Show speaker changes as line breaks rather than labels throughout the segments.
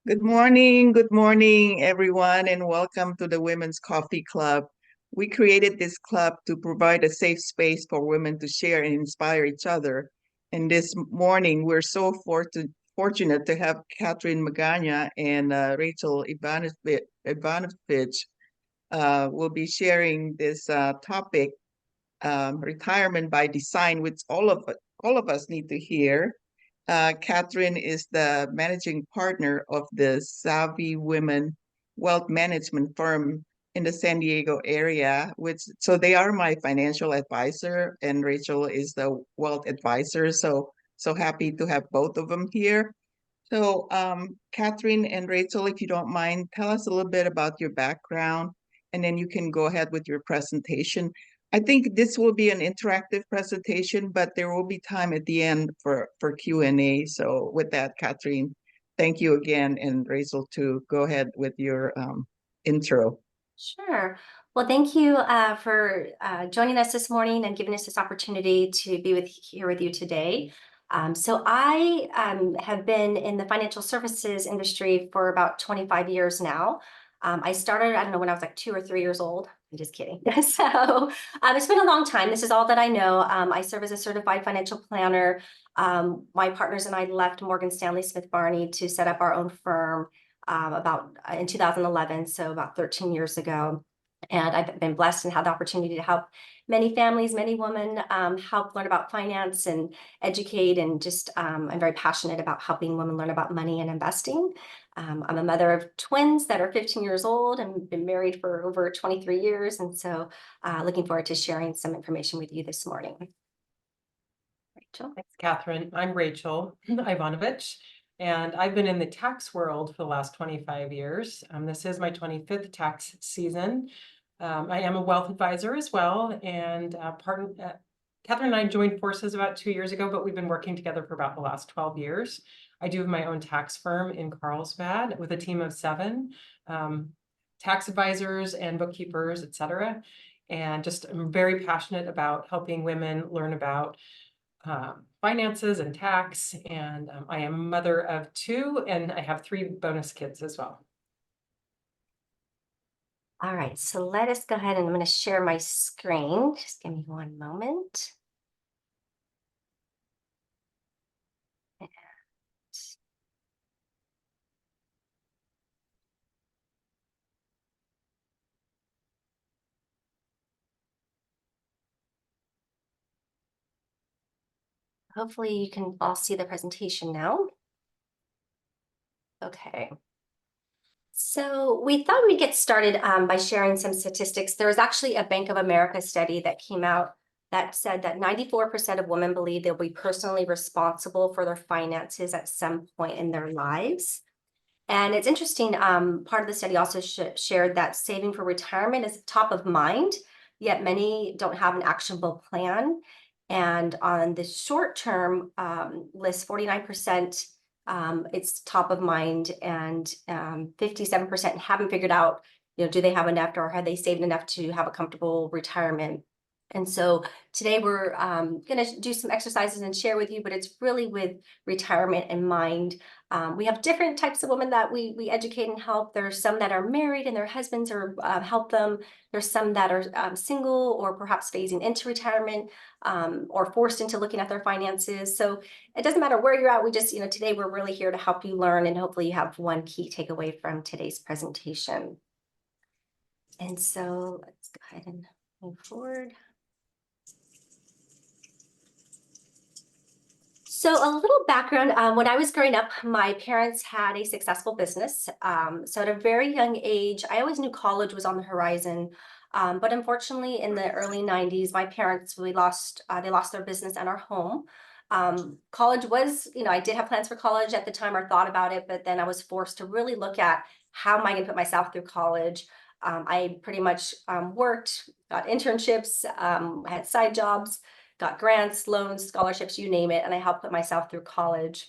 Good morning, everyone, and welcome to the Women's Coffee Club. We created this club to provide a safe space for women to share and inspire each other. And this morning, we're so fortunate to have Catherine Magana and Rachel Ivanovich will be sharing this topic, retirement by design, which all of us need to hear. Catherine is the managing partner of the Savvy Women Wealth Management firm in the San Diego area, which so they are my financial advisor, and Rachel is the wealth advisor. So happy to have both of them here. So, Catherine and Rachel, if you don't mind, tell us a little bit about your background, and then you can go ahead with your presentation. I think this will be an interactive presentation, but there will be time at the end for Q&A. So with that, Catherine, thank you again, and Rachel, to go ahead with your intro.
Sure. Well, thank you for joining us this morning and giving us this opportunity to be here with you today. So I have been in the financial services industry for about 25 years now. I started, I don't know, when I was like 2 or 3 years old. I'm just kidding. So it's been a long time. This is all that I know. I serve as a certified financial planner. My partners and I left Morgan Stanley Smith Barney to set up our own firm about in 2011, so about 13 years ago. And I've been blessed and had the opportunity to help many families, many women help learn about finance and educate. And just I'm very passionate about helping women learn about money and investing. I'm a mother of twins that are 15 years old and been married for over 23 years. And so looking forward to sharing some information with you this morning. Rachel.
Thanks, Catherine. I'm Rachel Ivanovich, and I've been in the tax world for the last 25 years. This is my 25th tax season. I am a wealth advisor as well, and Catherine and I joined forces about 2 years ago, but we've been working together for about the last 12 years. I do have my own tax firm in Carlsbad with a team of 7 tax advisors and bookkeepers, etc. And just I'm very passionate about helping women learn about finances and tax, and I am a mother of 2, and I have 3 bonus kids as well.
All right, so let us go ahead and I'm going to share my screen. Just give me one moment. Hopefully you can all see the presentation now. Okay. So we thought we'd get started by sharing some statistics. There was actually a Bank of America study that came out that said that 94% of women believe they'll be personally responsible for their finances at some point in their lives. And it's interesting, part of the study also shared that saving for retirement is top of mind, yet many don't have an actionable plan. And on the short term list, 49% it's top of mind, and 57% haven't figured out, do they have enough or have they saved enough to have a comfortable retirement? And so today we're going to do some exercises and share with you, but it's really with retirement in mind. We have different types of women that we educate and help. There's some that are married and their husbands are help them. There's some that are single or perhaps phasing into retirement or forced into looking at their finances. So it doesn't matter where you're at. We just, today we're really here to help you learn, and hopefully you have one key takeaway from today's presentation. And so let's go ahead and move forward. So a little background, when I was growing up, my parents had a successful business. So at a very young age, I always knew college was on the horizon. But unfortunately, in the early 90s, my parents, they lost their business and our home. College was, I did have plans for college at the time or thought about it, but then I was forced to really look at how am I going to put myself through college. I pretty much worked, got internships, had side jobs, got grants, loans, scholarships, you name it, and I helped put myself through college.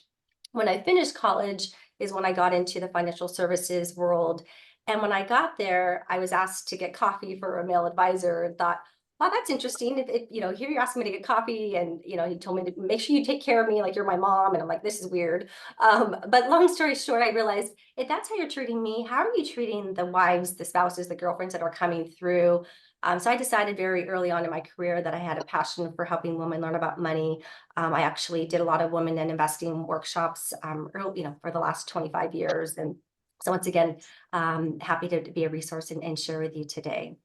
When I finished college is when I got into the financial services world. And when I got there, I was asked to get coffee for a male advisor and thought, wow, that's interesting. Here you're asking me to get coffee and, he told me to make sure you take care of me like you're my mom. And I'm like, this is weird. But long story short, I realized if that's how you're treating me, how are you treating the wives, the spouses, the girlfriends that are coming through? So I decided very early on in my career that I had a passion for helping women learn about money. I actually did a lot of women and investing workshops, for the last 25 years. And so once again, happy to be a resource and share with you today.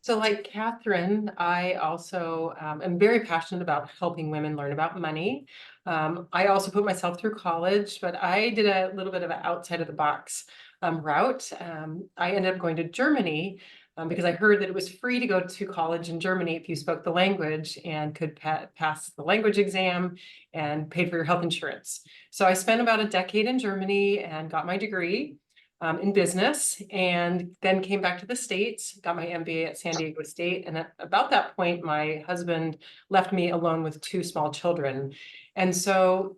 So like Catherine, I also am very passionate about helping women learn about money. I also put myself through college, but I did a little bit of an outside of the box route. I ended up going to Germany because I heard that it was free to go to college in Germany if you spoke the language and could pass the language exam and paid for your health insurance. So I spent about a decade in Germany and got my degree in business, and then came back to the States, got my MBA at San Diego State. And at about that point, my husband left me alone with 2 small children. And so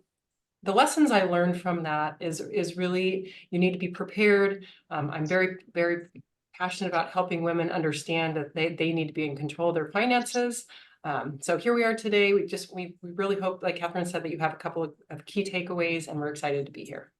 the lessons I learned from that is really, you need to be prepared. I'm very, very passionate about helping women understand that they need to be in control of their finances. So here we are today. We really hope, like Catherine said, that you have a couple of key takeaways, and we're excited to be here.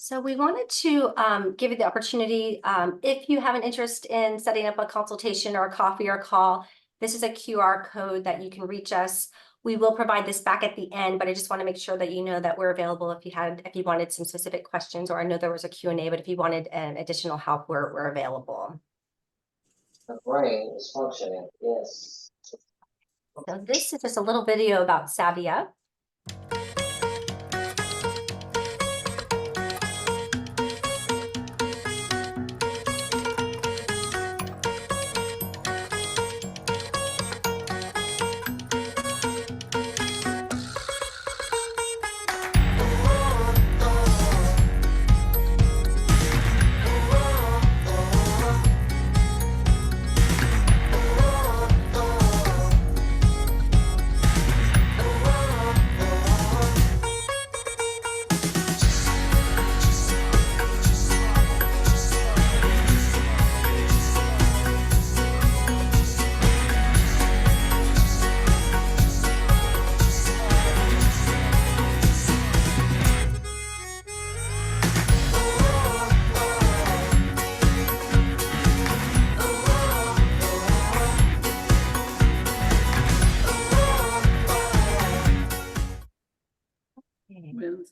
So we wanted to give you the opportunity, if you have an interest in setting up a consultation or a coffee or call, this is a QR code that you can reach us. We will provide this back at the end, but I just want to make sure that you know that we're available if you wanted some specific questions, or I know there was a Q&A, but if you wanted additional help, we're available.
The brain is functioning, yes.
So this is just a little video about Savia.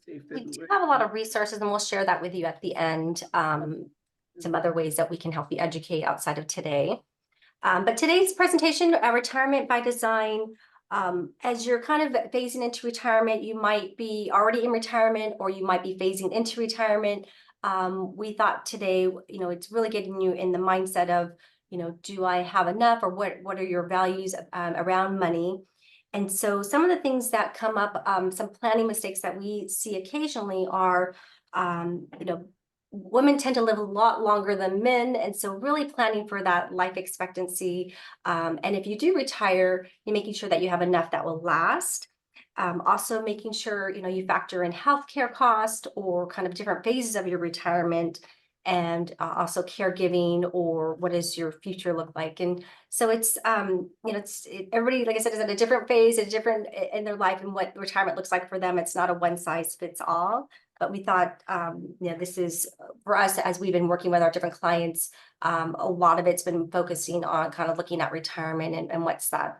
Wednesday,
We do
February.
have a lot of resources, and we'll share that with you at the end. Some other ways that we can help you educate outside of today. But today's presentation, retirement by design. As you're kind of phasing into retirement, you might be already in retirement, or you might be phasing into retirement. We thought today, it's really getting you in the mindset of, do I have enough, or what are your values around money? And so some of the things that come up, some planning mistakes that we see occasionally are, women tend to live a lot longer than men. And so really planning for that life expectancy. And if you do retire, you're making sure that you have enough that will last. Also making sure, you factor in healthcare cost or kind of different phases of your retirement, and also caregiving, or what does your future look like? And so it's, everybody, like I said, is at a different phase, a different in their life, and what retirement looks like for them. It's not a one size fits all. But we thought, this is for us, as we've been working with our different clients, a lot of it's been focusing on kind of looking at retirement and what's that,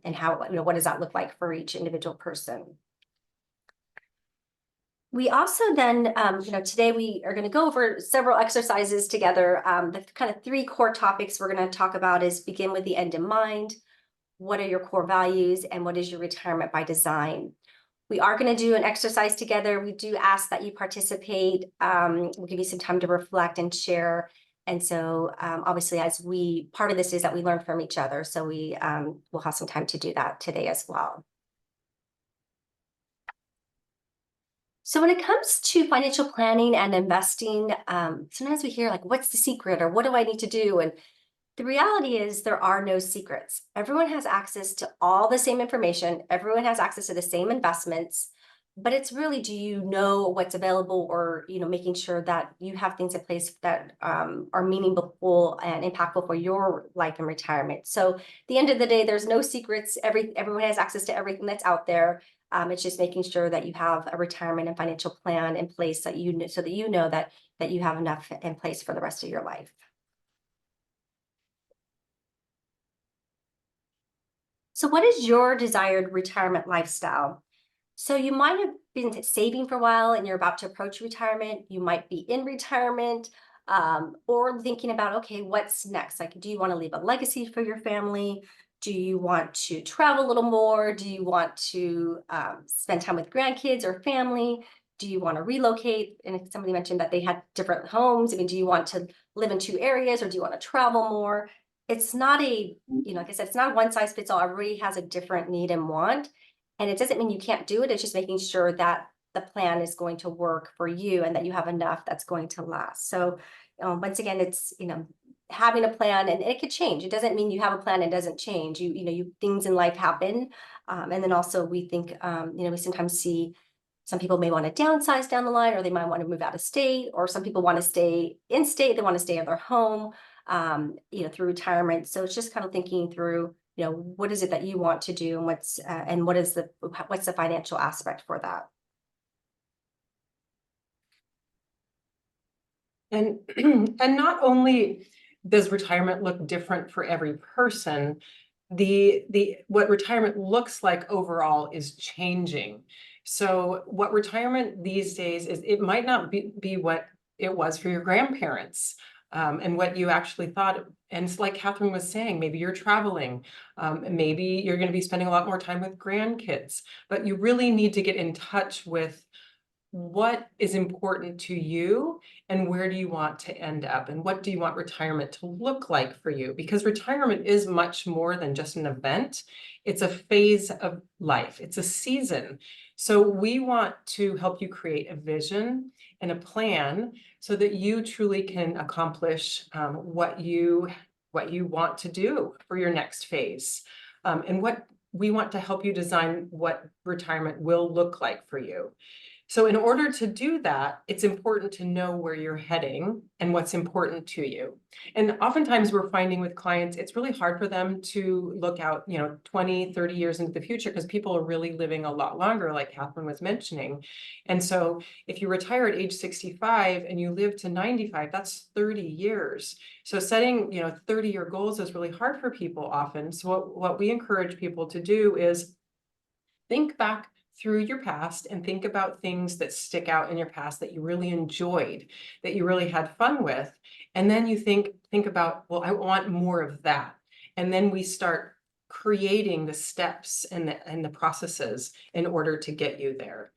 and how, what does that look like for each individual person. We also then, today we are going to go over several exercises together. The kind of 3 core topics we're going to talk about is begin with the end in mind, what are your core values, and what is your retirement by design. We are going to do an exercise together. We do ask that you participate. We'll give you some time to reflect and share. And so obviously, part of this is that we learn from each other. So we will have some time to do that today as well. So when it comes to financial planning and investing, sometimes we hear like, what's the secret, or what do I need to do? And the reality is there are no secrets. Everyone has access to all the same information. Everyone has access to the same investments. But it's really, do you know what's available, or, making sure that you have things in place that are meaningful and impactful for your life in retirement. So at the end of the day, there's no secrets. Everyone has access to everything that's out there. It's just making sure that you have a retirement and financial plan in place that so that you know that you have enough in place for the rest of your life. So what is your desired retirement lifestyle? So you might have been saving for a while and you're about to approach retirement. You might be in retirement, or thinking about, okay, what's next? Like, do you want to leave a legacy for your family? Do you want to travel a little more? Do you want to spend time with grandkids or family? Do you want to relocate? And if somebody mentioned that they had different homes, I mean, do you want to live in two areas, or do you want to travel more? It's not like I said, it's not one size fits all. Everybody has a different need and want. And it doesn't mean you can't do it. It's just making sure that the plan is going to work for you and that you have enough that's going to last. So once again, it's, having a plan, and it could change. It doesn't mean you have a plan and it doesn't change. Things in life happen. And then also we think, we sometimes see some people may want to downsize down the line, or they might want to move out of state, or some people want to stay in state. They want to stay in their home, through retirement. So it's just kind of thinking through, what is it that you want to do, and what's the financial aspect for that?
And and not only does retirement look different for every person, what retirement looks like overall is changing. So what retirement these days is, it might not be what it was for your grandparents, and what you actually thought. And it's like Catherine was saying, maybe you're traveling, maybe you're going to be spending a lot more time with grandkids, but you really need to get in touch with what is important to you, and where do you want to end up, and what do you want retirement to look like for you? Because retirement is much more than just an event. It's a phase of life. It's a season. So we want to help you create a vision and a plan so that you truly can accomplish what you want to do for your next phase. And what we want to help you design what retirement will look like for you. So in order to do that, it's important to know where you're heading and what's important to you. And oftentimes we're finding with clients, it's really hard for them to look out, 20, 30 years into the future, because people are really living a lot longer, like Catherine was mentioning. And so if you retire at age 65 and you live to 95, that's 30 years. So setting, 30-year goals is really hard for people often. So what we encourage people to do is think back through your past and think about things that stick out in your past that you really enjoyed, that you really had fun with. And then you think about, well, I want more of that. And then we start creating the steps and the processes in order to get you there.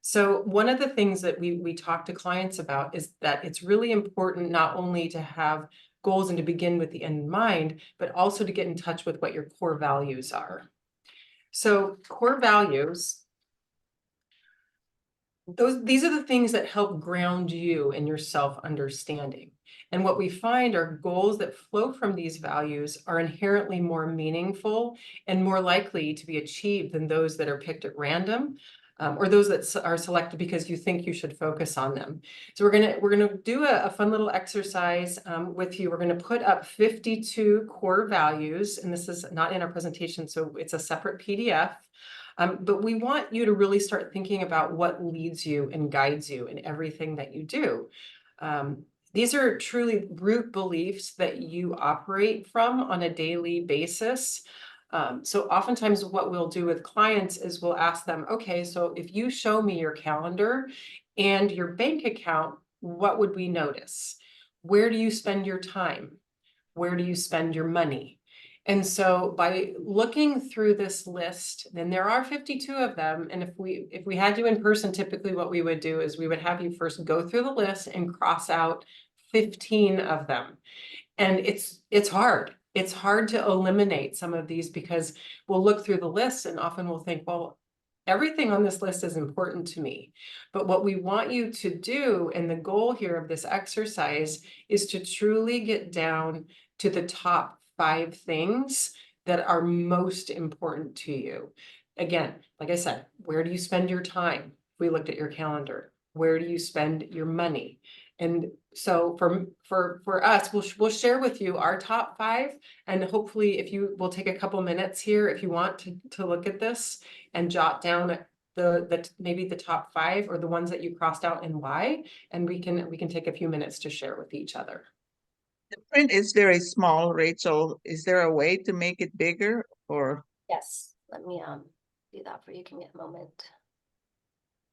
So one of the things that we talk to clients about is that it's really important not only to have goals and to begin with the end in mind, but also to get in touch with what your core values are. So core values, these are the things that help ground you in your self-understanding. And what we find are goals that flow from these values are inherently more meaningful and more likely to be achieved than those that are picked at random, or those that are selected because you think you should focus on them. So we're gonna do a fun little exercise with you. We're gonna put up 52 core values, and this is not in our presentation, so it's a separate PDF. But we want you to really start thinking about what leads you and guides you in everything that you do. These are truly root beliefs that you operate from on a daily basis. So oftentimes what we'll do with clients is we'll ask them, okay, so if you show me your calendar and your bank account, what would we notice? Where do you spend your time? Where do you spend your money? And so by looking through this list, then there are 52 of them. And if we had you in person, typically what we would do is we would have you first go through the list and cross out 15 of them. And it's hard. It's hard to eliminate some of these, because we'll look through the list and often we'll think, well, everything on this list is important to me. But what we want you to do, and the goal here of this exercise, is to truly get down to the top 5 things that are most important to you. Again, like I said, where do you spend your time? we looked at your calendar? Where do you spend your money? And so for us, we'll share with you our top 5, and hopefully if you will take a couple minutes here, if you want to look at this and jot down maybe the top 5 or the ones that you crossed out and why, and we can take a few minutes to share with each other.
The print is very small, Rachel. Is there a way to make it bigger or?
Yes, let me do that for you. Give me a moment.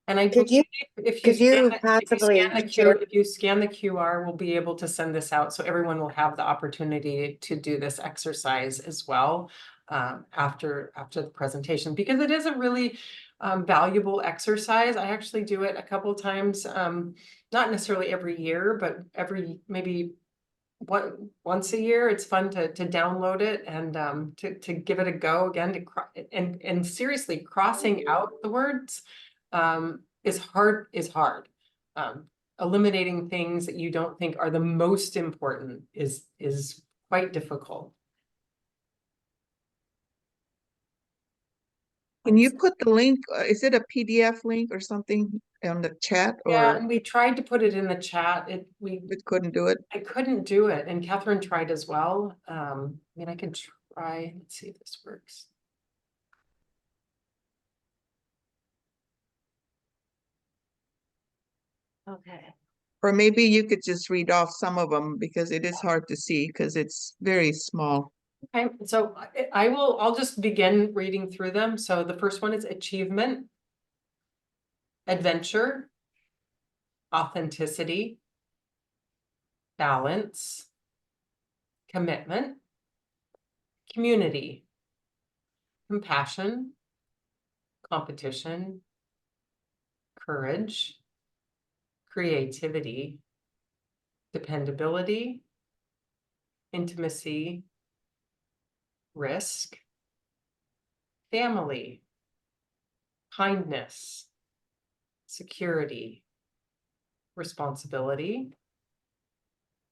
And I
Could you-
if
could you possibly
if you scan the QR, we'll be able to send this out so everyone will have the opportunity to do this exercise as well after the presentation, because it is a really valuable exercise. I actually do it a couple of times, not necessarily every year, but maybe once a year. It's fun to download it and to give it a go again, and seriously, crossing out the words is hard. Eliminating things that you don't think are the most important is quite difficult.
Can you put the link, is it a PDF link or something on the chat,
Yeah,
or
and we tried to put it in the chat.
we couldn't do it?
I couldn't do it, and Catherine tried as well. I mean, I can try. Let's see if this works.
Okay.
Or maybe you could just read off some of them, because it is hard to see because it's very small.
Okay, so I'll just begin reading through them. So the first one is achievement, adventure, authenticity, balance, commitment, community, compassion, competition, courage, creativity, dependability, intimacy, risk, family, kindness, security, responsibility,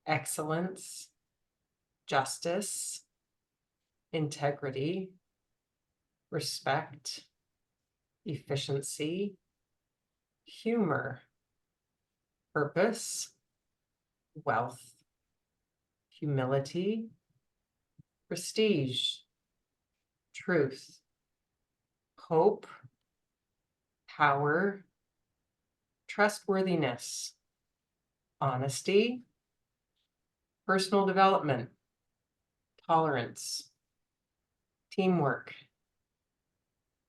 excellence, justice, integrity, respect, efficiency, humor, purpose, wealth, humility, prestige, truth, hope, power, trustworthiness, honesty, personal development, tolerance, teamwork,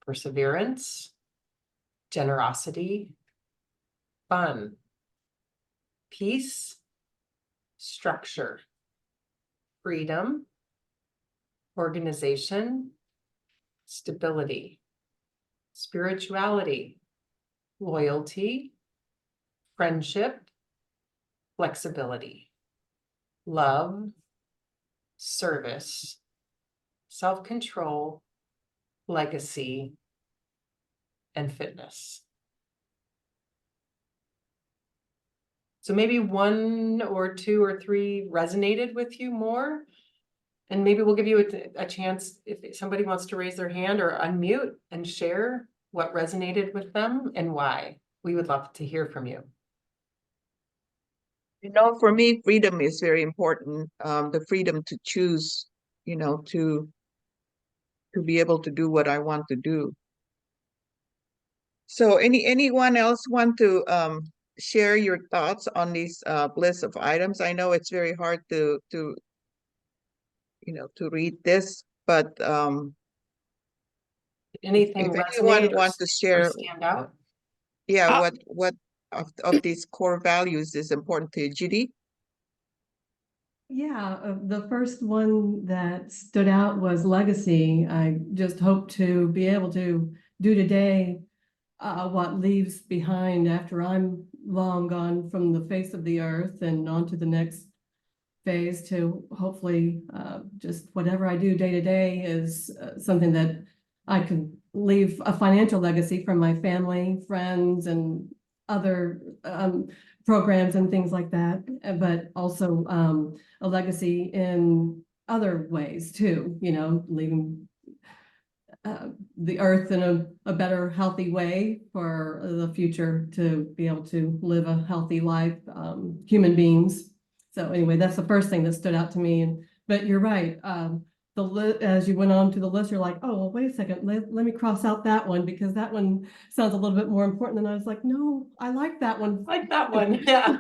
perseverance, generosity, fun, peace, structure, freedom, organization, stability, spirituality, loyalty, friendship, flexibility, love, service, self-control, legacy, and fitness. So maybe 1 or 2 or 3 resonated with you more, and maybe we'll give you a chance if somebody wants to raise their hand or unmute and share what resonated with them and why. We would love to hear from you.
You know, for me, freedom is very important. The freedom to choose, you know, to be able to do what I want to do. So anyone else want to share your thoughts on these list of items? I know it's very hard to you know, to read this, but
Anything
if anyone
resonate
wants to
or
share,
stand out?
yeah, what of these core values is important to you, Judy?
Yeah, the first one that stood out was legacy. I just hope to be able to do today what leaves behind after I'm long gone from the face of the earth and on to the next phase, to hopefully just whatever I do day to day is something that I can leave a financial legacy from my family, friends, and other programs and things like that, but also a legacy in other ways too, you know, leaving the earth in a better, healthy way for the future to be able to live a healthy life, human beings. So anyway, that's the first thing that stood out to me. But you're right. As you went on to the list, you're like, oh, well, wait a second, let me cross out that one because that one sounds a little bit more important. And I was like, no, I like that one.
Like that one, yeah.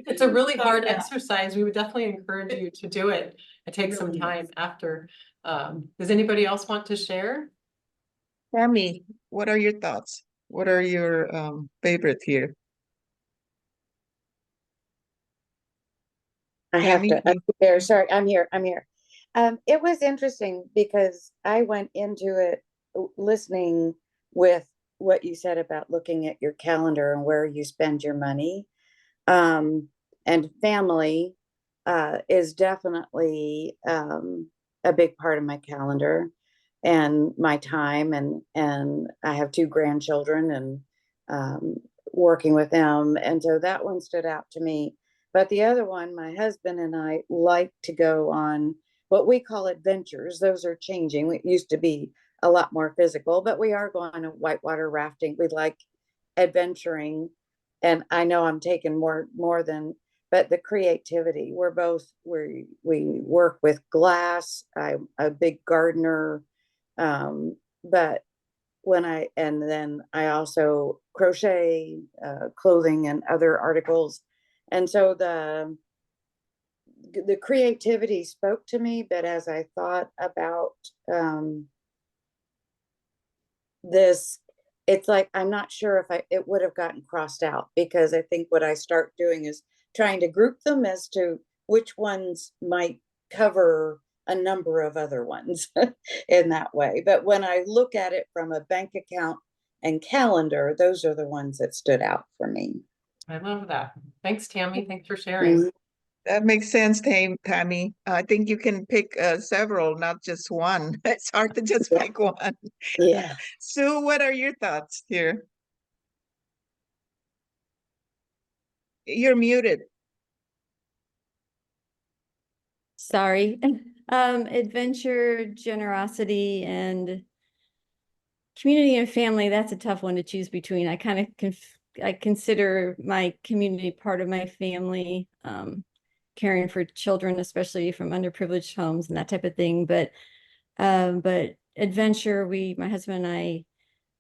It's a really
So,
hard
yeah.
exercise. We would definitely encourage you to do it. It takes some
really
time
is.
after. Does anybody else want to share?
Tammy, what are your thoughts? What are your favorite here?
I have
Tammy,
to, I'm here, sorry, I'm here. It was interesting because I went into it listening with what you said about looking at your calendar and where you spend your money. And family is definitely a big part of my calendar and my time, and I have two grandchildren and working with them, and so that one stood out to me. But the other one, my husband and I like to go on what we call adventures. Those are changing. It used to be a lot more physical, but we are going to whitewater rafting. We like adventuring. And I know I'm taking more than, but the creativity. We work with glass. I'm a big gardener. But and then I also crochet, clothing and other articles. And so the creativity spoke to me, but as I thought about this, it's like I'm not sure if it would have gotten crossed out, because I think what I start doing is trying to group them as to which ones might cover a number of other ones in that way. But when I look at it from a bank account and calendar, those are the ones that stood out for me.
I love that. Thanks, Tammy. Thanks for sharing.
that makes sense, Tammy. I think you can pick several, not just one. It's hard to just
Yeah.
pick one.
Yeah.
Sue, what are your thoughts here? You're muted.
Sorry. Adventure, generosity, and community and family, that's a tough one to choose between. I kind of I consider my community part of my family, caring for children, especially from underprivileged homes and that type of thing. But adventure, my husband and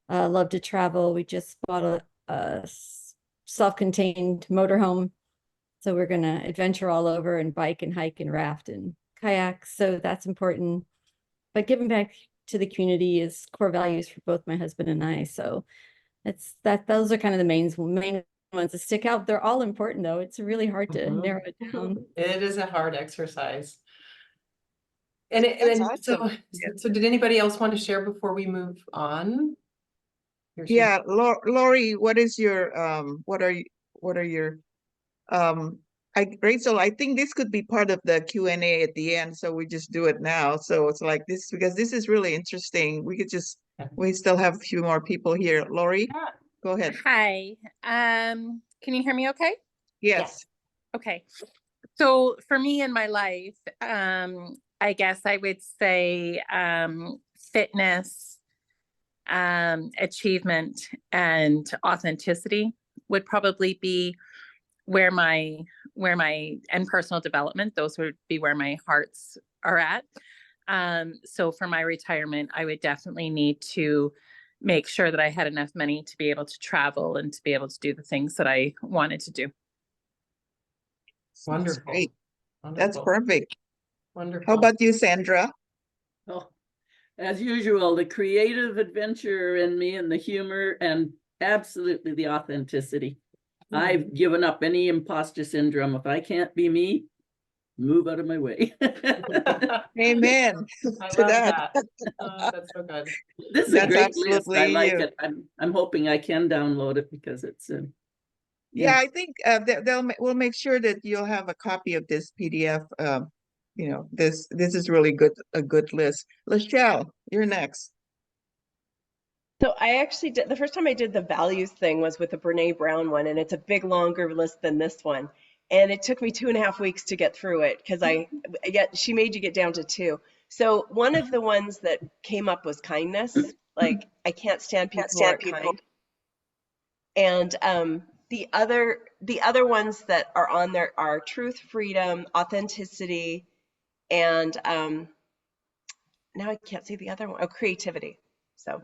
I love to travel. We just bought a self-contained motorhome. So we're gonna adventure all over and bike and hike and raft and kayak. So that's important. But giving back to the community is core values for both my husband and I. So those are kind of the main ones that stick out. They're all important though. It's really hard to narrow it down.
It is a hard exercise.
That's awesome.
So did anybody else want to share before we move on?
Yeah, Lori, what is your what are your Rachel, I think this could be part of the Q&A at the end, so we just do it now. So it's like this, because this is really interesting. We still have a few more people here. Lori,
Yeah.
go ahead.
Hi. Can you hear me okay?
Yes.
Okay. So for me in my life, I guess I would say fitness, achievement, and authenticity would probably be where my and personal development, those would be where my hearts are at. So for my retirement, I would definitely need to make sure that I had enough money to be able to travel and to be able to do the things that I wanted to do.
Wonderful.
That's great.
Wonderful.
That's perfect.
Wonderful.
How about you, Sandra?
Oh, as usual, the creative adventure in me and the humor and absolutely the authenticity. I've given up any imposter syndrome. If I can't be me, move out of my way.
Amen
I
to
love
that.
Oh, that's so good.
This is
That's
a great list. I
absolutely
like
you.
it. I'm hoping I can download it because it's
Yeah, I think we'll make sure that you'll have a copy of this PDF. This is really a good list. Lachelle, you're next.
So I actually did the first time I did the values thing was with the Brene Brown one, and it's a big longer list than this one. And it took me 2.5 weeks to get through it because she made you get down to 2. So one of the ones that came up was kindness. Like, I can't stand people who aren't kind. And the other ones that are on there are truth, freedom, authenticity, and now I can't see the other one. Oh, creativity. So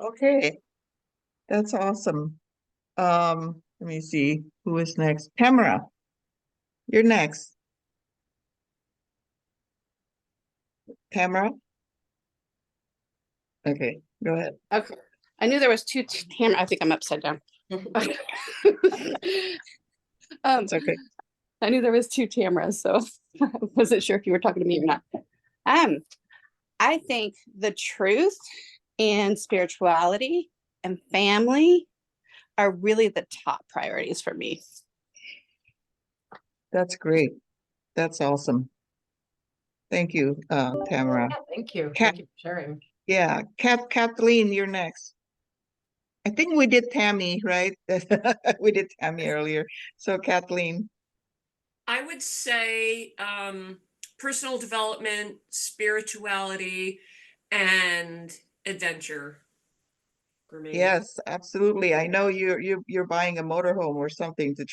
Okay, that's awesome. Let me see who is next. Tamara, you're next. Tamara? Okay, go ahead.
Okay, I knew there was two Tamara. I think I'm upside down.
It's okay.
I knew there was two Tamaras, so I wasn't sure if you were talking to me or not. I think the truth and spirituality and family are really the top priorities for me.
That's great. That's awesome. Thank you, Tamara.
Thank you.
Kat-
Thank you for sharing.
Yeah, Kathleen, you're next. I think we did Tammy, right? We did Tammy earlier. So Kathleen.
I would say personal development, spirituality, and adventure for me.
Yes, absolutely. I know you're buying a motorhome or something to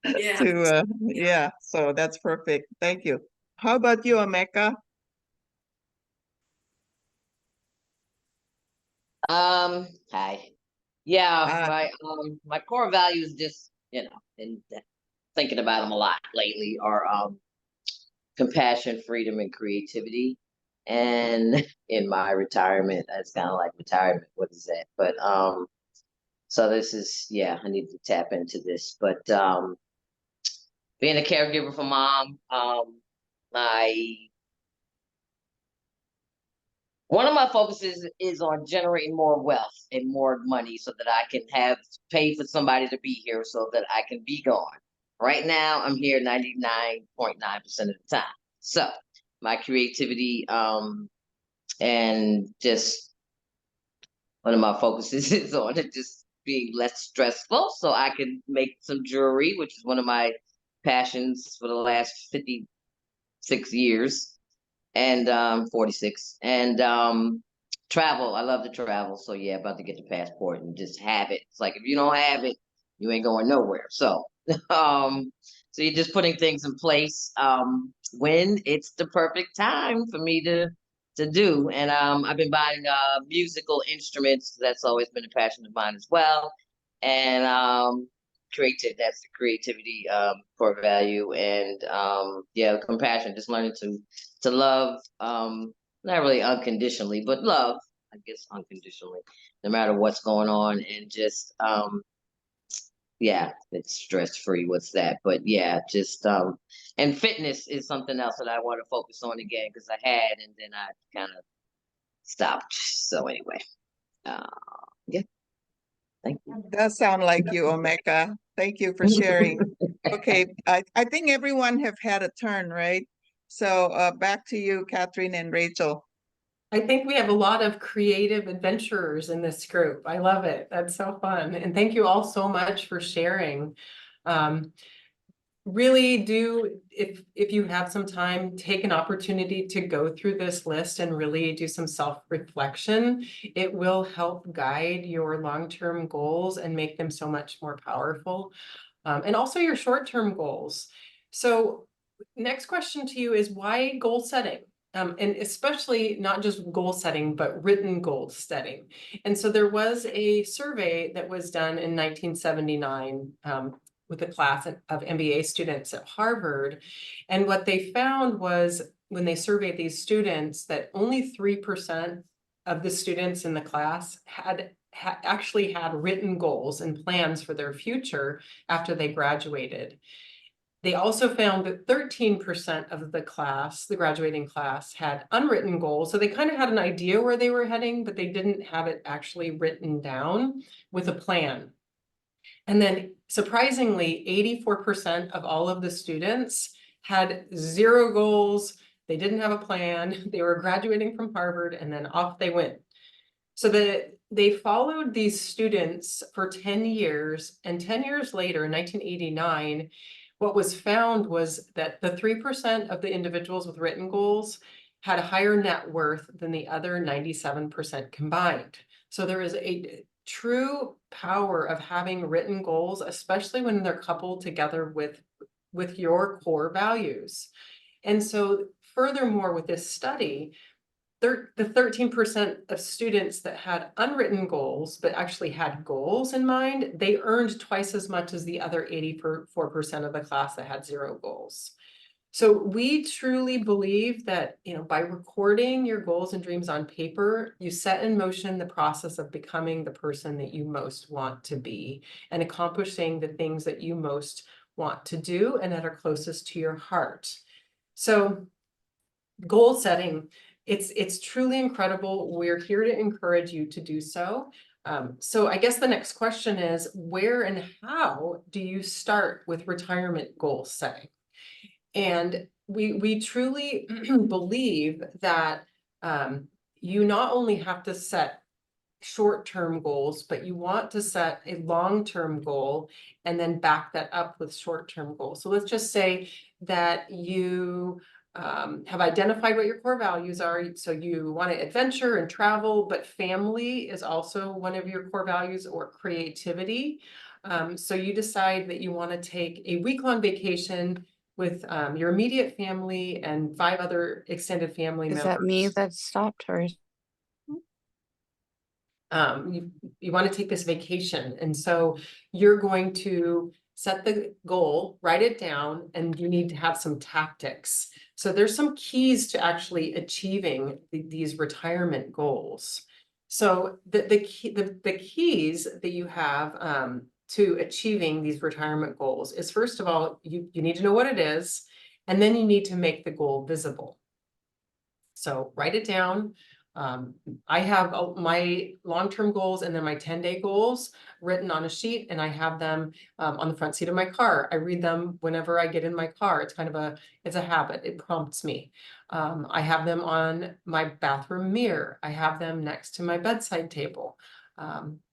Yeah.
yeah, so that's perfect. Thank you. How about you, Ameka?
Hi. Yeah,
Hi.
my core values just, and thinking about them a lot lately are compassion, freedom, and creativity. And in my retirement, that's kind of like retirement. What is that? But so this is, yeah, I need to tap into this. But being a caregiver for mom, my one of my focuses is on generating more wealth and more money so that I can have pay for somebody to be here so that I can be gone. Right now, I'm here 99.9% of the time. So my creativity, and just one of my focuses is on it just being less stressful so I can make some jewelry, which is one of my passions for the last 56 years. And 46. And travel. I love to travel. So yeah, about to get the passport and just have it. It's like if you don't have it, you ain't going nowhere. So so you're just putting things in place when it's the perfect time for me to do. And I've been buying musical instruments. That's always been a passion of mine as well. And creative, that's the creativity core value. And yeah, compassion, just learning to love, not really unconditionally, but love, I guess, unconditionally, no matter what's going on. And just yeah, it's stress free. What's that? But yeah, just and fitness is something else that I want to focus on again, because I had and then I kind of stopped. So anyway, yeah, thank you.
Does sound like you, Omeka. Thank you for sharing. Okay, I think everyone have had a turn, right? So back to you, Catherine and Rachel.
I think we have a lot of creative adventurers in this group. I love it. That's so fun. And thank you all so much for sharing. Really do, if you have some time, take an opportunity to go through this list and really do some self-reflection. It will help guide your long-term goals and make them so much more powerful. And also your short-term goals. So next question to you is, why goal setting? And especially not just goal setting, but written goal setting. And so there was a survey that was done in 1979 with a class of MBA students at Harvard. And what they found was, when they surveyed these students, that only 3% of the students in the class actually had written goals and plans for their future after they graduated. They also found that 13% of the class, the graduating class, had unwritten goals. So they kind of had an idea where they were heading, but they didn't have it actually written down with a plan. And then surprisingly, 84% of all of the students had zero goals. They didn't have a plan. They were graduating from Harvard and then off they went. So they followed these students for 10 years, and 10 years later, in 1989, what was found was that the 3% of the individuals with written goals had a higher net worth than the other 97% combined. So there is a true power of having written goals, especially when they're coupled together with your core values. And so furthermore, with this study, the 13% of students that had unwritten goals, but actually had goals in mind, they earned twice as much as the other 84% of the class that had 0 goals. So we truly believe that, by recording your goals and dreams on paper, you set in motion the process of becoming the person that you most want to be and accomplishing the things that you most want to do and that are closest to your heart. So goal setting, it's truly incredible. We're here to encourage you to do so. So I guess the next question is, where and how do you start with retirement goal setting? And we truly believe that you not only have to set short-term goals, but you want to set a long-term goal and then back that up with short-term goals. So let's just say that you have identified what your core values are. So you want to adventure and travel, but family is also one of your core values, or creativity. So you decide that you want to take a week-long vacation with your immediate family and 5 other extended family members.
Is that me that stopped, or
you want to take this vacation, and so you're going to set the goal, write it down, and you need to have some tactics. So there's some keys to actually achieving these retirement goals. So the keys that you have to achieving these retirement goals is, first of all, you need to know what it is, and then you need to make the goal visible. So write it down. I have my long-term goals and then my 10-day goals written on a sheet, and I have them on the front seat of my car. I read them whenever I get in my car. It's kind of it's a habit. It prompts me. I have them on my bathroom mirror. I have them next to my bedside table,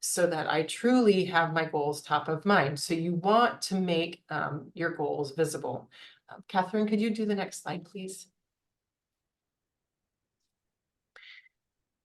so that I truly have my goals top of mind. So you want to make your goals visible. Catherine, could you do the next slide, please?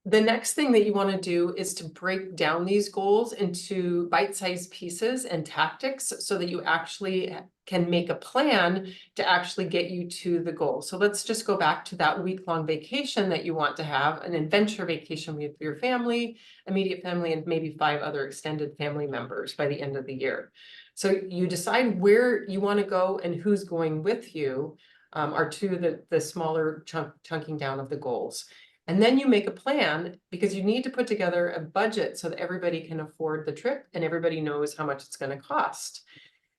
The next thing that you want to do is to break down these goals into bite-sized pieces and tactics so that you actually can make a plan to actually get you to the goal. So let's just go back to that week-long vacation that you want to have, an adventure vacation with your family, immediate family, and maybe 5 other extended family members by the end of the year. So you decide where you want to go and who's going with you, are the smaller chunking down of the goals. And then you make a plan, because you need to put together a budget so that everybody can afford the trip and everybody knows how much it's going to cost.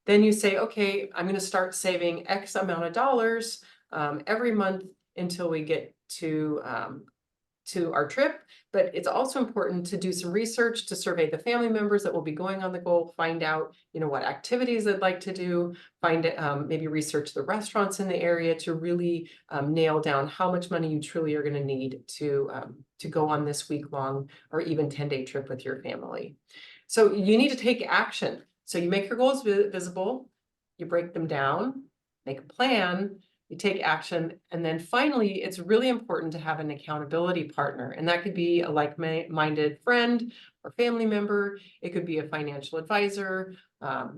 Then you say, okay, I'm going to start saving X amount of dollars every month until we get to our trip. But it's also important to do some research, to survey the family members that will be going on the goal, find out, what activities they'd like to do, maybe research the restaurants in the area to really nail down how much money you truly are going to need to go on this week-long or even 10-day trip with your family. So you need to take action. So you make your goals visible, you break them down, make a plan, you take action, and then finally, it's really important to have an accountability partner. And that could be a like-minded friend or family member. It could be a financial advisor.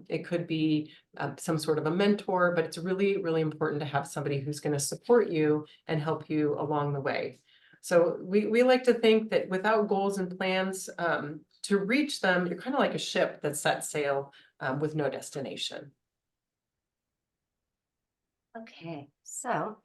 It could be some sort of a mentor, but it's really, really important to have somebody who's going to support you and help you along the way. So we like to think that without goals and plans to reach them, you're kind of like a ship that sets sail with no destination.
Okay, so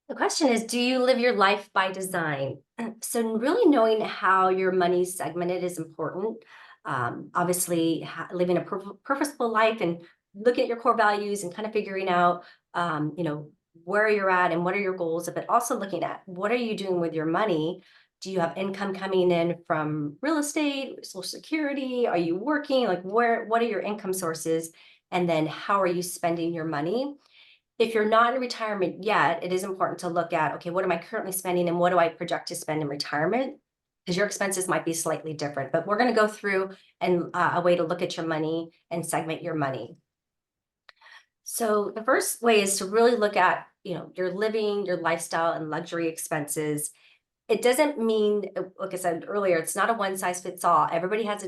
the question is, do you live your life by design? So really knowing how your money is segmented is important. Obviously, living a purposeful life and looking at your core values and kind of figuring out, where you're at and what are your goals, but also looking at what are you doing with your money? Do you have income coming in from real estate, Social Security? Are you working? Like what are your income sources? And then how are you spending your money? If you're not in retirement yet, it is important to look at, okay, what am I currently spending and what do I project to spend in retirement? Because your expenses might be slightly different, but we're going to go through and a way to look at your money and segment your money. So the first way is to really look at, your living, your lifestyle and luxury expenses. It doesn't mean, like I said earlier, it's not a one size fits all. Everybody has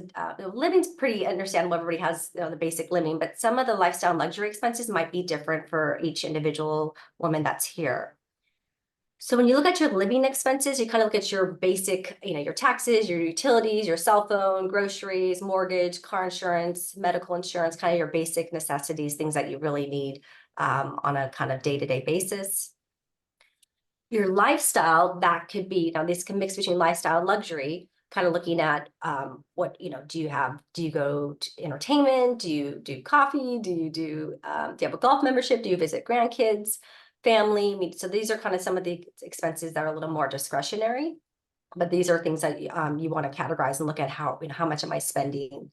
living's pretty understandable. Everybody has the basic living, but some of the lifestyle and luxury expenses might be different for each individual woman that's here. So when you look at your living expenses, you kind of look at your basic, your taxes, your utilities, your cell phone, groceries, mortgage, car insurance, medical insurance, kind of your basic necessities, things that you really need on a kind of day-to-day basis. Your lifestyle, that could be, now this can mix between lifestyle and luxury, kind of looking at what, do you go to entertainment? Do you do coffee? Do you have a golf membership? Do you visit grandkids, family? I mean, so these are kind of some of the expenses that are a little more discretionary, but these are things that you want to categorize and look at how much am I spending?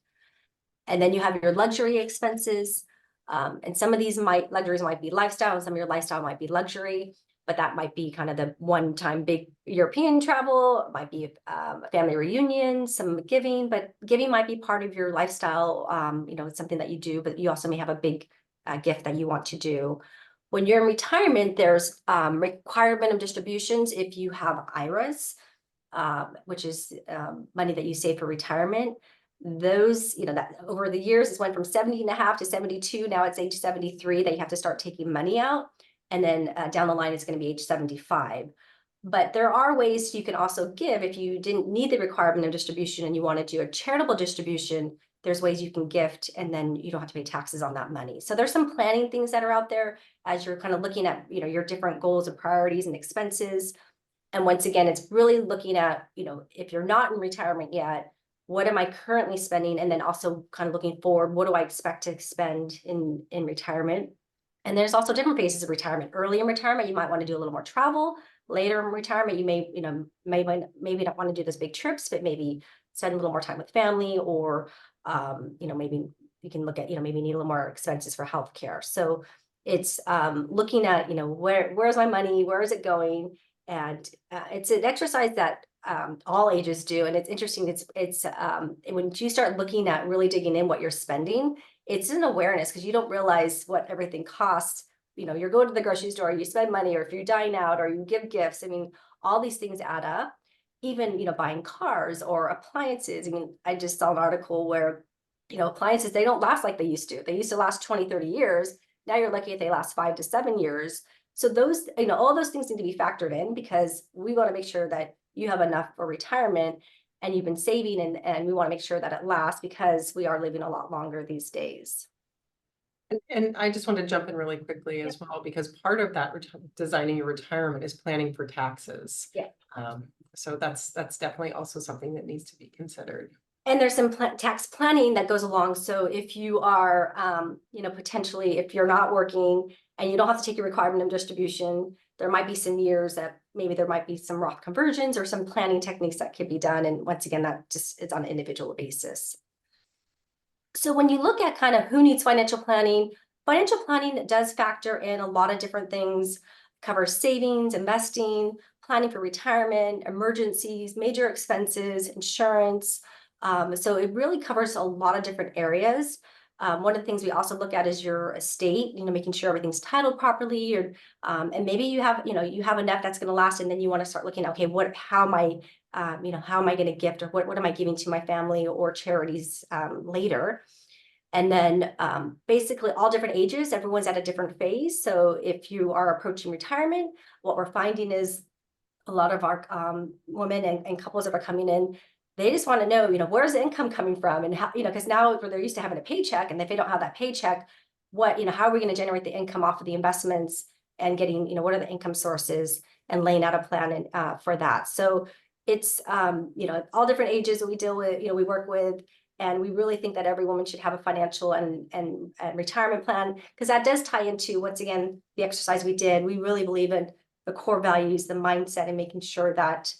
And then you have your luxury expenses. And some of these luxuries might be lifestyle, and some of your lifestyle might be luxury, but that might be kind of the one-time big European travel, it might be a family reunion, some giving, but giving might be part of your lifestyle. It's something that you do, but you also may have a big gift that you want to do. When you're in retirement, there's requirement of distributions if you have IRAs, which is money that you save for retirement. Those, that over the years, it's went from 70 and a half to 72. Now it's age 73 that you have to start taking money out. And then down the line, it's going to be age 75. But there are ways you can also give if you didn't need the requirement of distribution and you want to do a charitable distribution. There's ways you can gift and then you don't have to pay taxes on that money. So there's some planning things that are out there as you're kind of looking at, your different goals and priorities and expenses. And once again, it's really looking at, if you're not in retirement yet, what am I currently spending? And then also kind of looking forward, what do I expect to spend in retirement? And there's also different phases of retirement. Early in retirement, you might want to do a little more travel. Later in retirement, you may, maybe not want to do those big trips, but maybe spend a little more time with family, or, maybe you can look at, maybe need a little more expenses for healthcare. So it's looking at, where's my money? Where is it going? And it's an exercise that all ages do. And it's interesting. It's when you start looking at really digging in what you're spending, it's an awareness, because you don't realize what everything costs. You're going to the grocery store, you spend money, or if you're dining out or you give gifts. I mean, all these things add up. Even, buying cars or appliances. I mean, I just saw an article where, appliances, they don't last like they used to. They used to last 20, 30 years. Now you're lucky if they last 5 to 7 years. So those, all those things need to be factored in, because we want to make sure that you have enough for retirement and you've been saving, and we want to make sure that it lasts, because we are living a lot longer these days.
And I just want to jump in really quickly as well, because part of that designing your retirement is planning for taxes.
Yeah.
So that's definitely also something that needs to be considered.
And there's some tax planning that goes along. So if you are, potentially, if you're not working and you don't have to take your requirement of distribution, there might be some years that maybe there might be some Roth conversions or some planning techniques that could be done. And once again, that just is on an individual basis. So when you look at kind of who needs financial planning does factor in a lot of different things, covers savings, investing, planning for retirement, emergencies, major expenses, insurance. So it really covers a lot of different areas. One of the things we also look at is your estate, making sure everything's titled properly, or and maybe you have enough that's going to last, and then you want to start looking at, okay, how am I going to gift, or what am I giving to my family or charities later? And then basically all different ages, everyone's at a different phase. So if you are approaching retirement, what we're finding is a lot of our women and couples that are coming in, they just want to know, where's the income coming from, and how, because now they're used to having a paycheck, and if they don't have that paycheck, how are we going to generate the income off of the investments, and getting, what are the income sources, and laying out a plan for that. So it's, all different ages that we deal with, we work with, and we really think that every woman should have a financial and retirement plan, because that does tie into, once again, the exercise we did. We really believe in the core values, the mindset, and making sure that,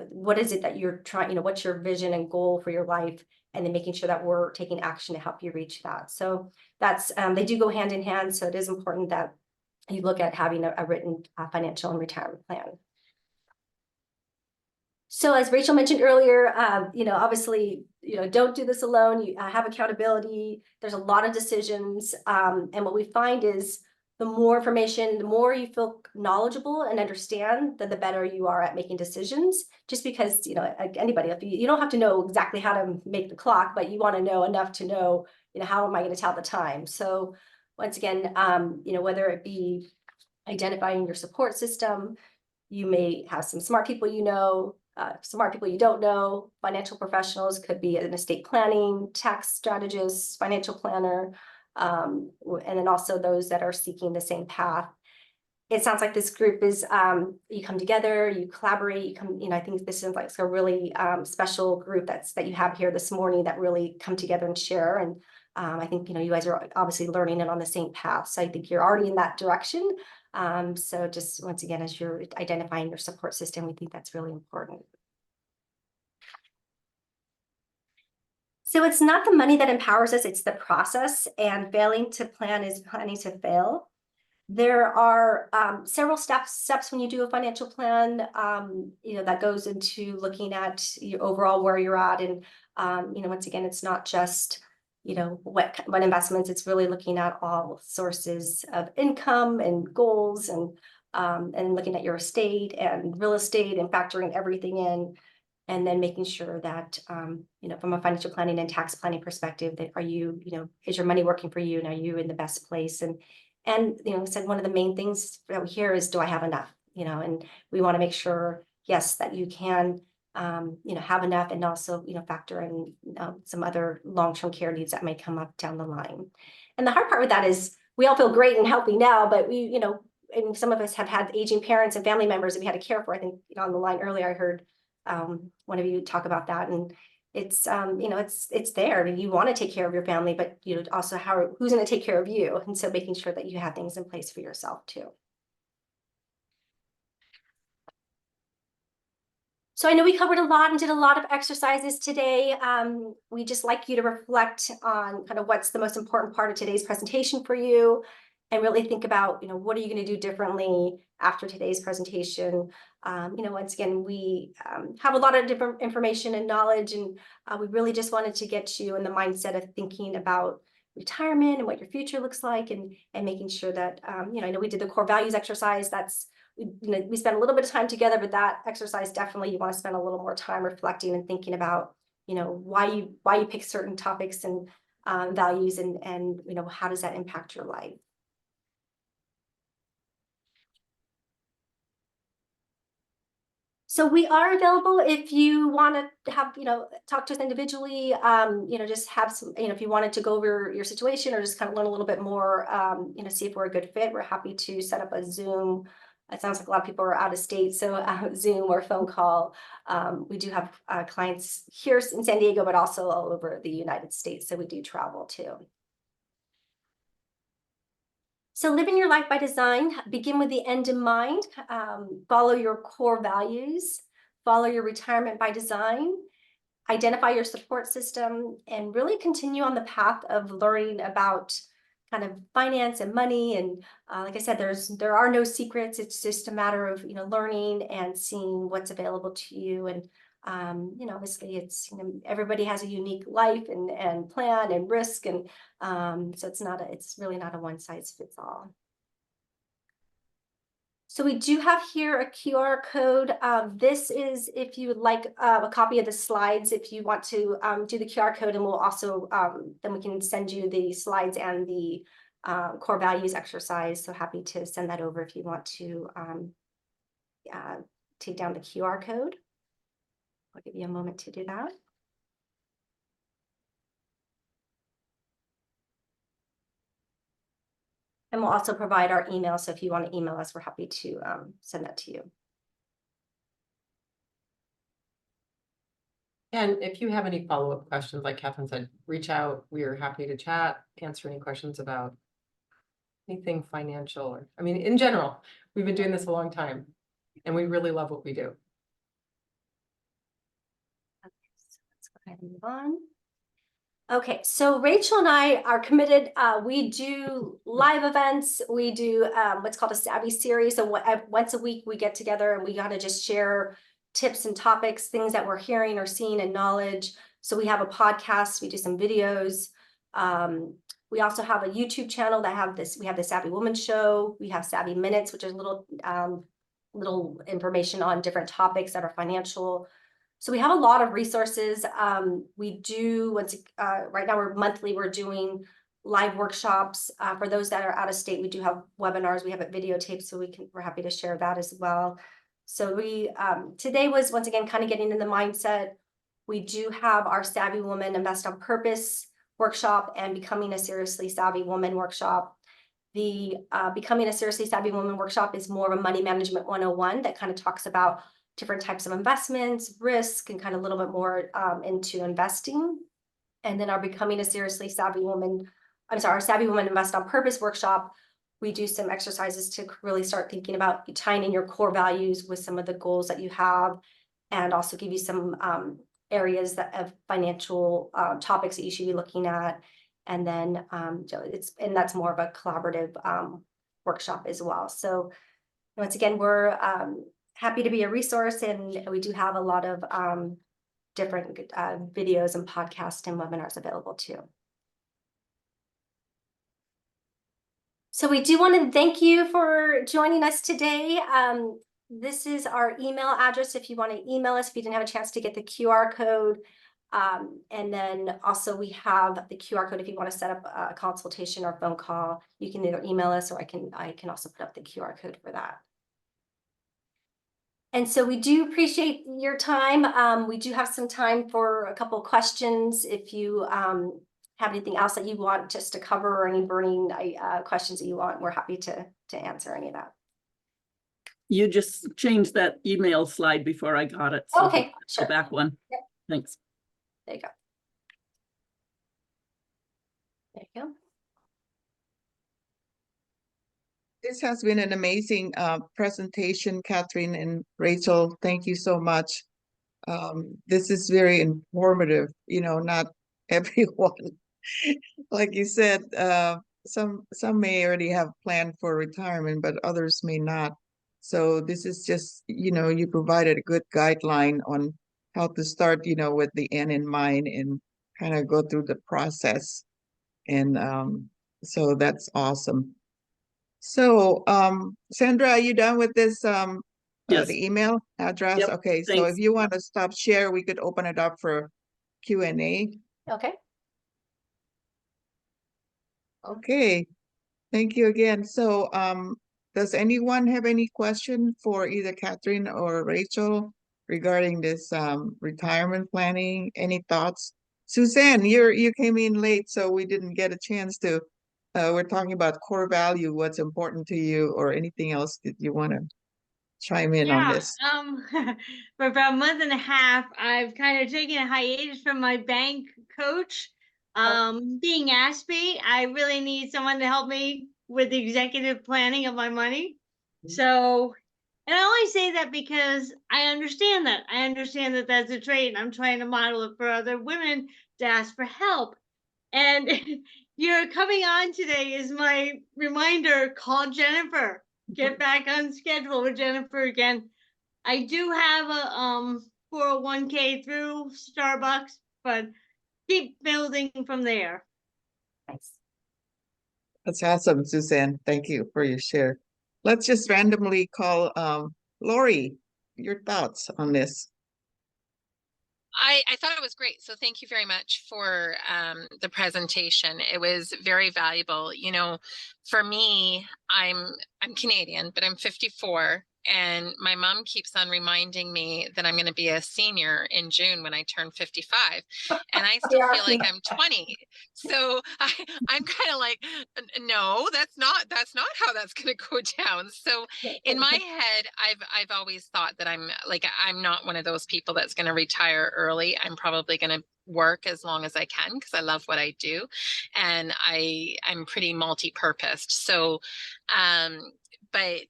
what is it that you're trying, what's your vision and goal for your life, and then making sure that we're taking action to help you reach that. So that's, they do go hand in hand. So it is important that you look at having a written financial and retirement plan. So as Rachel mentioned earlier, obviously, don't do this alone. You have accountability. There's a lot of decisions. And what we find is the more information, the more you feel knowledgeable and understand, the better you are at making decisions. Just because, like anybody, if you don't have to know exactly how to make the clock, but you want to know enough to know, how am I going to tell the time? So once again, whether it be identifying your support system, you may have some smart people smart people you don't know. Financial professionals could be an estate planning, tax strategist, financial planner, and then also those that are seeking the same path. It sounds like this group is, you come together, you collaborate, I think this is like a really special group that you have here this morning that really come together and share. And I think, you guys are obviously learning and on the same path. So I think you're already in that direction. So just once again, as you're identifying your support system, we think that's really important. So it's not the money that empowers us, it's the process, and failing to plan is planning to fail. There are several steps when you do a financial plan, that goes into looking at your overall where you're at. And, once again, it's not just, what investments, it's really looking at all sources of income and goals and looking at your estate and real estate and factoring everything in. And then making sure that, from a financial planning and tax planning perspective, that are you, is your money working for you and are you in the best place? And said one of the main things that we hear is, do I have enough? And we want to make sure, yes, that you can, have enough, and also, factor in some other long-term care needs that may come up down the line. And the hard part with that is we all feel great and healthy now, but we, and some of us have had aging parents and family members that we had to care for. I think on the line earlier, I heard one of you talk about that, and it's it's there. You want to take care of your family, but also who's going to take care of you, and so making sure that you have things in place for yourself too. So I know we covered a lot and did a lot of exercises today. We just like you to reflect on kind of what's the most important part of today's presentation for you, and really think about, what are you going to do differently after today's presentation. Once again, we have a lot of different information and knowledge, and we really just wanted to get you in the mindset of thinking about retirement and what your future looks like, and making sure that, I know we did the core values exercise. We spent a little bit of time together, but that exercise, definitely you want to spend a little more time reflecting and thinking about, why you pick certain topics and values, and how does that impact your life. So we are available if you want to have, talk to us individually, just have some, if you wanted to go over your situation or just kind of learn a little bit more, see if we're a good fit. We're happy to set up a Zoom. It sounds like a lot of people are out of state, so Zoom or phone call. We do have clients here in San Diego, but also all over the United States. So we do travel too. So living your life by design, begin with the end in mind, follow your core values, follow your retirement by design, identify your support system, and really continue on the path of learning about kind of finance and money. And like I said, there are no secrets. It's just a matter of, learning and seeing what's available to you. And obviously it's, everybody has a unique life and plan and risk. And so it's really not a one size fits all. So we do have here a QR code. This is if you would like a copy of the slides, if you want to do the QR code, and we'll also, then we can send you the slides and the core values exercise. So happy to send that over if you want to take down the QR code. I'll give you a moment to do that. And we'll also provide our email. So if you want to email us, we're happy to send that to you.
And if you have any follow-up questions, like Catherine said, reach out. We are happy to chat, answer any questions about anything financial, or, in general. We've been doing this a long time, and we really love what we do.
Okay, so let's go ahead and move on. Okay, so Rachel and I are committed. We do live events. We do what's called a Savvy series. So once a week we get together and we got to just share tips and topics, things that we're hearing or seeing, and knowledge. So we have a podcast, we do some videos. We also have a YouTube channel that have this, we have the Savvy Woman Show, we have Savvy Minutes, which is little information on different topics that are financial. So we have a lot of resources. We do, right now we're monthly, we're doing live workshops. For those that are out of state, we do have webinars, we have it videotaped, so we're happy to share that as well. So we, today was once again, kind of getting in the mindset. We do have our Savvy Woman Invest on Purpose workshop and Becoming a Seriously Savvy Woman workshop. The Becoming a Seriously Savvy Woman workshop is more of a money management 101 that kind of talks about different types of investments, risk, and kind of a little bit more into investing. And then our Becoming a Seriously Savvy Woman, our Savvy Woman Invest on Purpose workshop, we do some exercises to really start thinking about tying in your core values with some of the goals that you have, and also give you some areas of financial topics that you should be looking at. And then that's more of a collaborative workshop as well. So once again, we're happy to be a resource, and we do have a lot of different videos and podcasts and webinars available too. So we do want to thank you for joining us today. This is our email address if you want to email us if you didn't have a chance to get the QR code. And then also we have the QR code if you want to set up a consultation or phone call. You can either email us, or I can also put up the QR code for that. And so we do appreciate your time. We do have some time for a couple of questions. If you have anything else that you want just to cover, or any burning questions that you want, we're happy to answer any of that.
You just changed that email slide before I got it. So
okay, sure.
The back one.
Yep.
Thanks.
There you go. There you go.
This has been an amazing presentation, Catherine and Rachel. Thank you so much. This is very informative. You know, not everyone, like you said, some may already have planned for retirement, but others may not. So this is just, you know, you provided a good guideline on how to start, you know, with the end in mind and kind of go through the process. And so that's awesome. So, Sandra, are you done with this,
Yes.
the email address?
Yep,
Okay, so
thanks.
if you want to stop share, we could open it up for Q&A.
Okay.
Okay, thank you again. So, does anyone have any question for either Catherine or Rachel regarding this retirement planning? Any thoughts? Suzanne, you came in late, so we didn't get a chance to. We're talking about core value, what's important to you, or anything else that you want to chime in on this?
For about a month and a half, I've kind of taken a hiatus from my bank coach. Being Aspie, I really need someone to help me with the executive planning of my money. So, and I only say that because I understand that. I understand that that's a trait, and I'm trying to model it for other women to ask for help. And your coming on today is my reminder, call Jennifer. Get back on schedule with Jennifer again. I do have a 401k through Starbucks, but keep building from there.
Thanks.
That's awesome, Suzanne. Thank you for your share. Let's just randomly call Lori. Your thoughts on this?
I thought it was great. So thank you very much for the presentation. It was very valuable. You know, for me, I'm Canadian, but I'm 54. And my mom keeps on reminding me that I'm going to be a senior in June when I turn 55. And I still feel like I'm 20. So I'm kind of like, no, that's not how that's going to go down. So in my head, I've always thought that I'm not one of those people that's going to retire early. I'm probably going to work as long as I can because I love what I do. And I'm pretty multi-purposed. So, but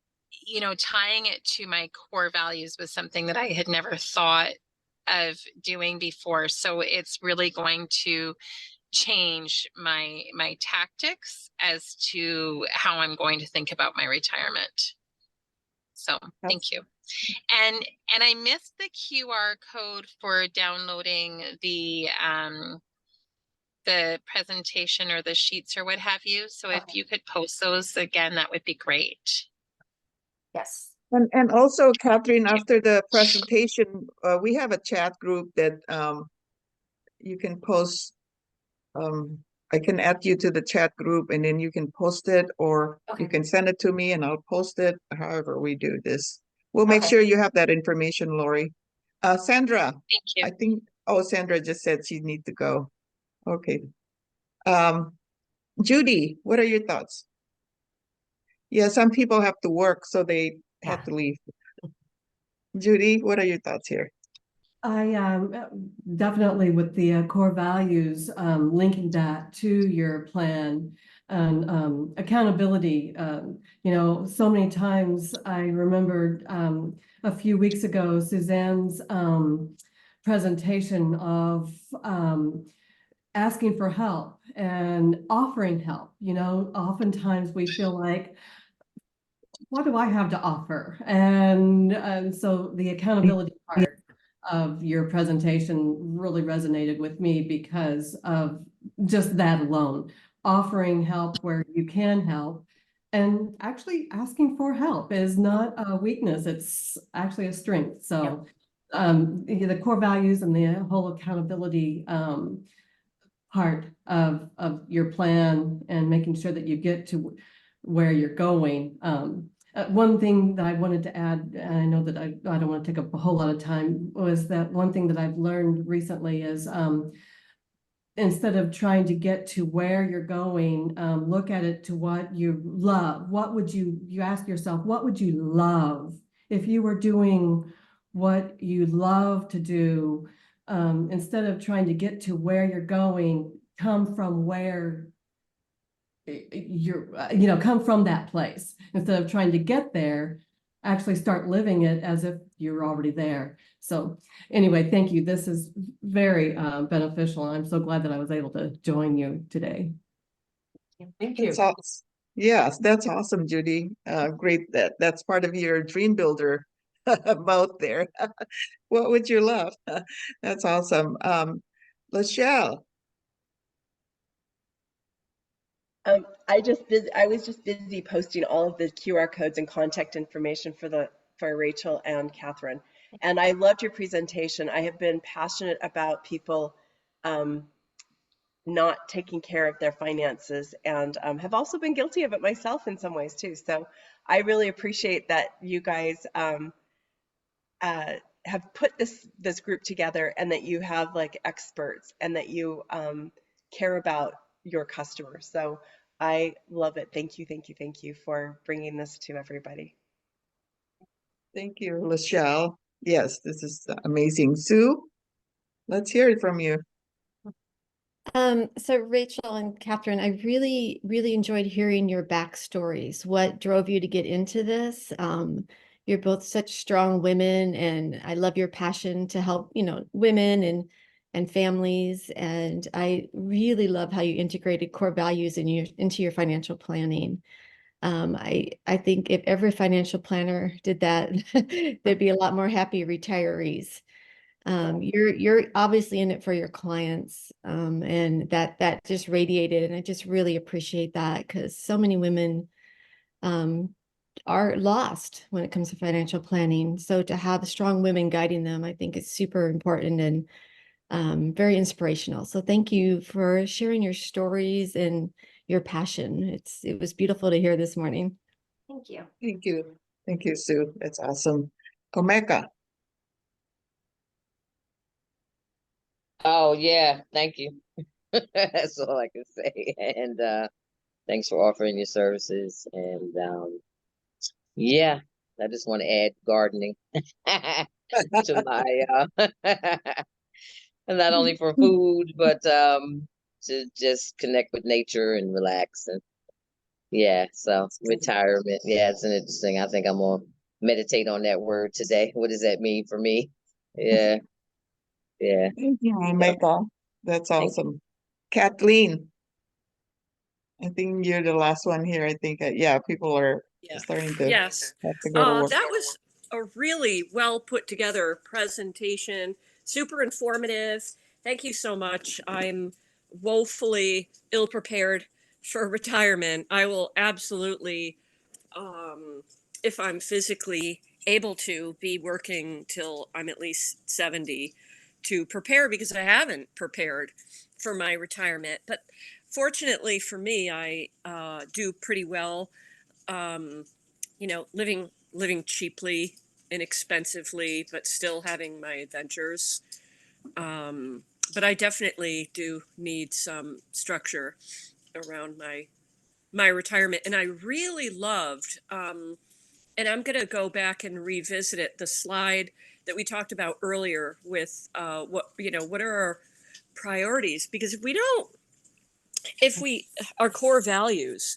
you know, tying it to my core values was something that I had never thought of doing before. So it's really going to change my tactics as to how I'm going to think about my retirement. So thank you. And I missed the QR code for downloading the presentation or the sheets or what have you. So if you could post those again, that would be great.
Yes.
And also, Catherine, after the presentation, we have a chat group that you can post. I can add you to the chat group, and then you can post it, or you can send it to me and I'll post it, however we do this. We'll make sure you have that information, Lori. Sandra,
Thank you.
I think, Sandra just said she needs to go. Okay. Judy, what are your thoughts? Yeah, some people have to work, so they have to leave. Judy, what are your thoughts here?
I definitely with the core values, linking that to your plan and accountability. You know, so many times I remembered a few weeks ago, Suzanne's presentation of asking for help and offering help. You know, oftentimes we feel like, what do I have to offer? And so the accountability part of your presentation really resonated with me because of just that alone. Offering help where you can help, and actually asking for help is not a weakness, it's actually a strength. So the core values and the whole accountability part of your plan and making sure that you get to where you're going. One thing that I wanted to add, and I know that I don't want to take up a whole lot of time, was that one thing that I've learned recently is instead of trying to get to where you're going, look at it to what you love. What would you ask yourself, what would you love if you were doing what you love to do? Instead of trying to get to where you're going, come from where you're, come from that place. Instead of trying to get there, actually start living it as if you're already there. So anyway, thank you. This is very beneficial. I'm so glad that I was able to join you today.
Thank you.
Yes, that's awesome, Judy. Great that's part of your dream builder mode there. What would you love? That's awesome. Lachelle.
I was just busy posting all of the QR codes and contact information for Rachel and Catherine. And I loved your presentation. I have been passionate about people not taking care of their finances, and have also been guilty of it myself in some ways too. So I really appreciate that you guys have put this group together, and that you have like experts, and that you care about your customers. So I love it. Thank you, thank you, thank you for bringing this to everybody.
Thank you, Lachelle. Yes, this is amazing. Sue, let's hear it from you.
So Rachel and Catherine, I really, really enjoyed hearing your backstories. What drove you to get into this? You're both such strong women, and I love your passion to help, women and families. And I really love how you integrated core values into your financial planning. I think if every financial planner did that, there'd be a lot more happy retirees. You're obviously in it for your clients, and that just radiated, and I just really appreciate that, because so many women are lost when it comes to financial planning. So to have strong women guiding them, I think is super important and very inspirational. So thank you for sharing your stories and your passion. It was beautiful to hear this morning.
Thank you.
Thank you. Thank you, Sue. That's awesome. Omeka.
Oh yeah, thank you. That's all I can say. And thanks for offering your services. And yeah, I just want to add gardening to my and not only for food, but to just connect with nature and relax. And yeah, so retirement. Yeah, it's an interesting. I think I'm gonna meditate on that word today. What does that mean for me? Yeah, yeah.
Thank you, Omeka. That's awesome. Kathleen, I think you're the last one here. I think, yeah, people are starting to
Yes.
have to go to work.
a really well put together presentation, super informative. Thank you so much. I'm woefully ill prepared for retirement. I will absolutely, if I'm physically able to, be working till I'm at least 70 to prepare, because I haven't prepared for my retirement. But fortunately for me, I do pretty well, living cheaply, inexpensively, but still having my adventures. But I definitely do need some structure around my retirement. And I really loved, and I'm going to go back and revisit it, the slide that we talked about earlier with what are our priorities? Because our core values,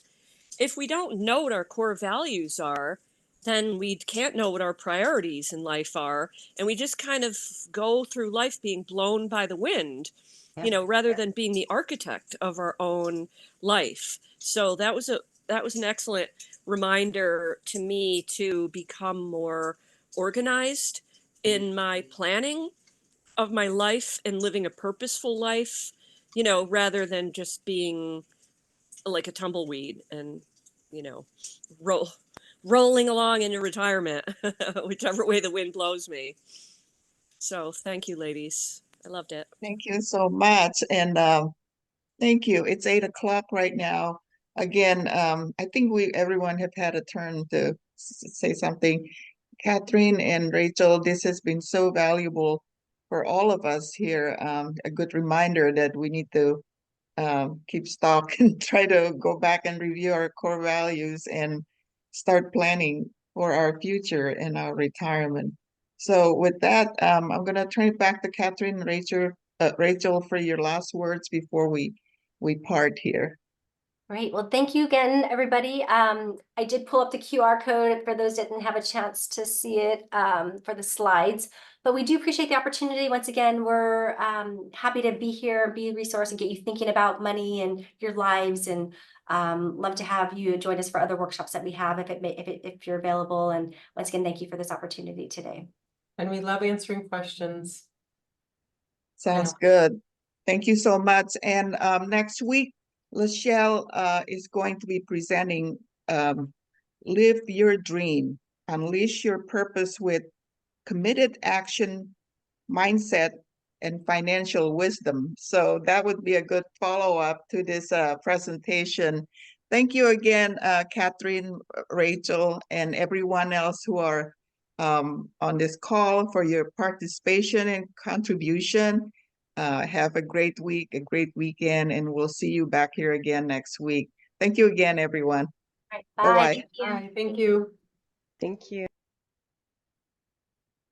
if we don't know what our core values are, then we can't know what our priorities in life are. And we just kind of go through life being blown by the wind, rather than being the architect of our own life. So that was an excellent reminder to me to become more organized in my planning of my life and living a purposeful life, rather than just being like a tumbleweed and, you know, roll, rolling along into retirement, whichever way the wind blows me. So thank you, ladies. I loved it.
Thank you so much. And thank you. It's 8 o'clock right now. Again, I think everyone have had a turn to say something. Catherine and Rachel, this has been so valuable for all of us here. A good reminder that we need to keep stock and try to go back and review our core values and start planning for our future and our retirement. So with that, I'm going to turn it back to Catherine and Rachel for your last words before we part here.
Great. Well, thank you again, everybody. I did pull up the QR code for those that didn't have a chance to see it for the slides, but we do appreciate the opportunity. Once again, we're happy to be here, be a resource, and get you thinking about money and your lives, and love to have you join us for other workshops that we have if you're available. And once again, thank you for this opportunity today.
And we love answering questions.
Sounds good. Thank you so much. And next week, Lachelle is going to be presenting Live Your Dream, Unleash Your Purpose with Committed Action, Mindset, and Financial Wisdom. So that would be a good follow-up to this presentation. Thank you again, Catherine, Rachel, and everyone else who are on this call for your participation and contribution. Have a great week, a great weekend, and we'll see you back here again next week. Thank you again, everyone.
All right, bye.
Bye-bye.
Bye. Thank you.
Thank you.